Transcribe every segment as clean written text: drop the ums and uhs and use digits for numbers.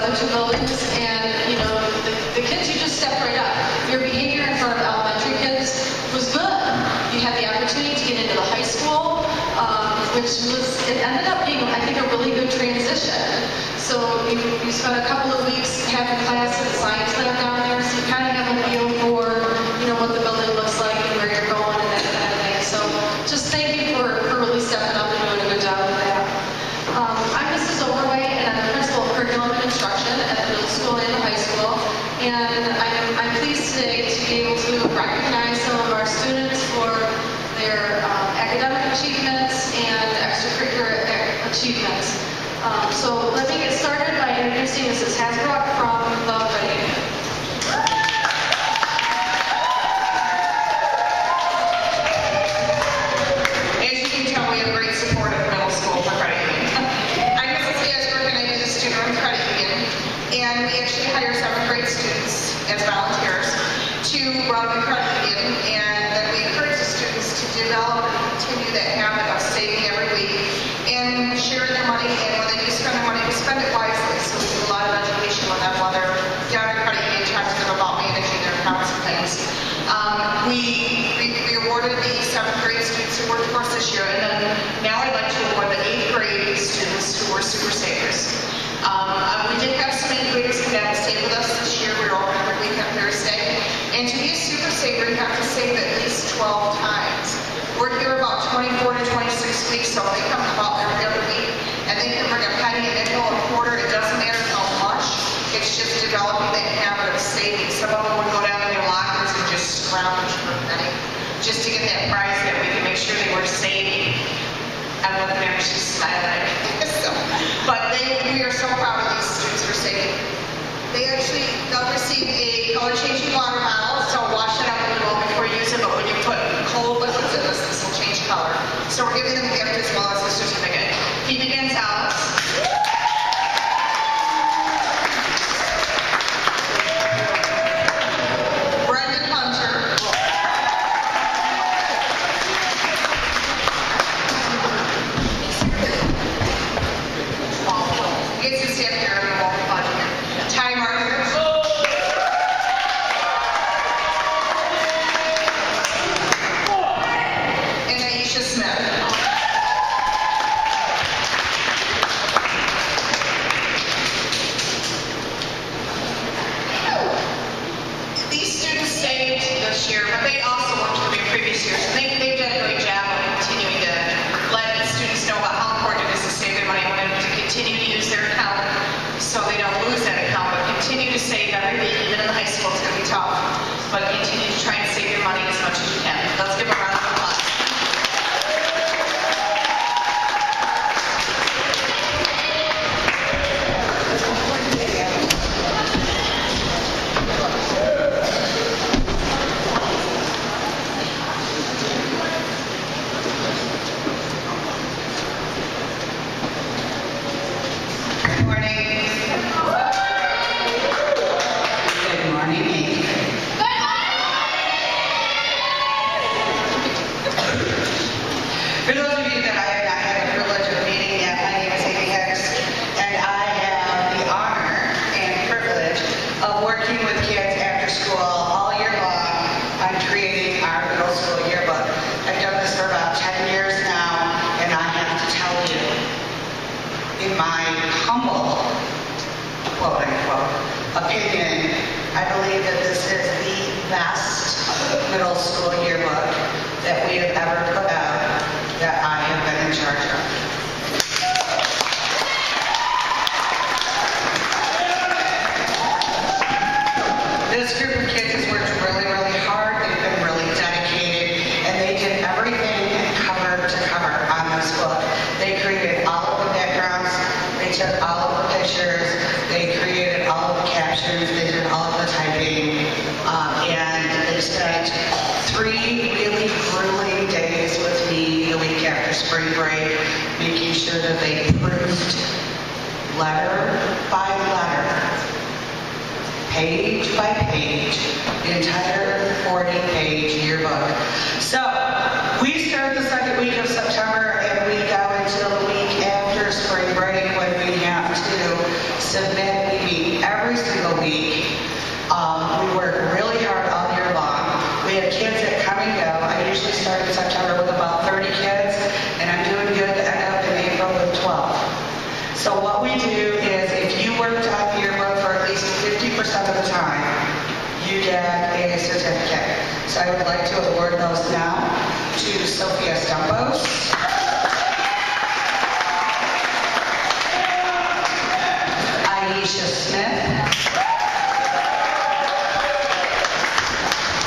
other two buildings, and the kids, you just stepped right up. Your behavior in front of elementary kids was good. You had the opportunity to get into the high school, it ended up being, I think, a really good transition. So you spent a couple of weeks having class at the science lab down there, so you kind of have a feel for, what the building looks like and where you're going and that kind of thing. So just thank you for really stepping up and doing a good job of that. I'm Mrs. Overway, and I'm the principal of curriculum and instruction at the middle school and the high school. And I'm pleased today to be able to recognize some of our students for their academic achievements and extracurricular achievements. So let me get started by introducing Mrs. Hasbrook from the credit union. As you can tell, we have great support at the middle school for credit union. I'm Mrs. Hasbrook, and I'm a student from credit union. And we actually hire 7th grade students as volunteers to run the credit union, and then we encourage the students to develop and continue that habit of saving every week and sharing their money, and when they do spend their money, we spend it wisely. So we do a lot of education with them while they're down at credit union, talking to them about managing their accounts and things. We awarded the 7th grade students who worked for us this year, and then now I'd like to award the 8th grade students who were super savers. We did have some 8th graders come down and stay with us this year. We were open every week on Thursday. And to be a super saver, you have to save at least 12 times. We're here about 24 to 26 weeks, so they come about every other week, and they can bring a penny, a nickel, a quarter. It doesn't matter how much. It's just developing that habit of saving. Some of them would go down in their lockers and just scrounge for a penny, just to get that prize that we can make sure they were saving. I love them actually smiling. But we are so proud of these students for saving. They'll receive a color-changing water bottle, so wash it out a little before you use it, but when you put cold liquids in this will change color. So we're giving them a gift as well as a certificate. Phoebe Gonzalez. Brendan Hunter. Gets his hip here in the wall project. Ty Martin. And Aisha Smith. These students saved this year, but they also worked for me previous years. And they've done a great job of continuing to let the students know about how important it is to save their money and to continue to use their account so they don't lose that account, but continue to save every week. Even in the high school, it's going to be tough, but continue to try and save your money as much as you can. Let's give a round of applause. Good morning. Good morning. For those of you that I have not had the privilege of meeting yet, my name is Amy Hicks, and I have the honor and privilege of working with kids after school all year long on creating our middle school yearbook. I've done this for about 10 years now, and I have to tell you, in my humble, quote-unquote, opinion, I believe that this is the best middle school yearbook that we have ever put out that I have been in charge of. This group of kids has worked really, really hard. They've been really dedicated, and they did everything cover to cover on this book. They created all of the backgrounds, they took all of the pictures, they created all of the captions, they did all of the typing, and they spent 3 really grueling days with me the week after spring break, making sure that they proofed letter by letter, page by page, the entire 40-page yearbook. So we start the second week of September, and we go until the week after spring break when we have to submit. We meet So what we do is if you worked on the yearbook for at least 50% of the time, you get a certificate. So I would like to award those now to Sophia Stumpos, Aisha Smith,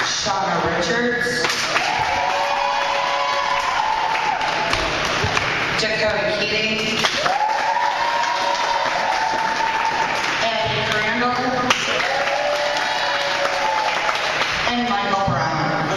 Shauna Richards, Dakota Keating, Eddie Crandall, and Michael Brown.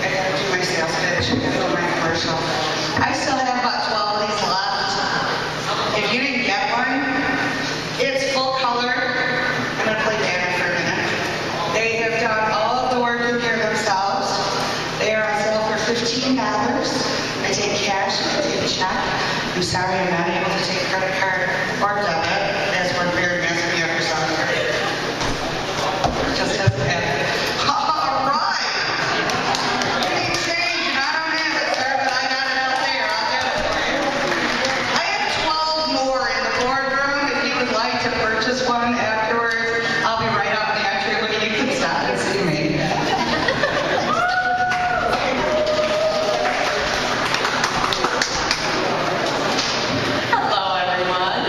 I gotta do my sales pitch, I gotta do my commercial. I still have about 12 of these left. If you didn't get one, it's full color. I'm gonna play Danny for a minute. They have done all of the work in here themselves. They are on sale for $15. I take cash, I take a check. I'm sorry I'm not able to take credit card or debit, as we're very messy after summer. Just doesn't happen. All right. You need change, and I don't have it, sir, but I got it out there. I'll get it for you. I have 12 more in the boardroom. If you would like to purchase one afterwards, I'll be right out in the entry. You can stop and see me. Hello, everyone.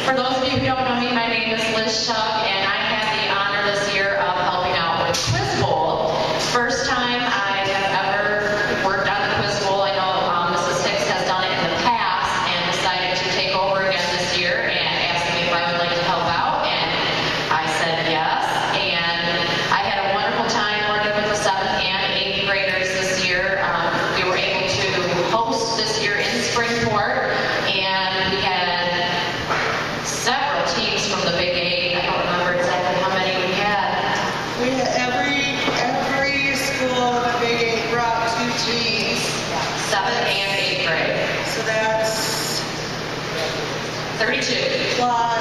For those of you who don't know me, my name is Liz Shuck, and I had the honor this year of helping out with Quiz Bowl. First time I have ever worked on the Quiz Bowl. I know Mrs. Hicks has done it in the past and decided to take over again this year and asked me if I would like to help out, and I said yes. And I had a wonderful time working with the 7th and 8th graders this year. We were able to host this year in Springport, and we had several teams from the Big 8. I don't remember exactly how many we had. We had every school in the Big 8 brought 2 teams. 7th and 8th grade. So that's 32. plus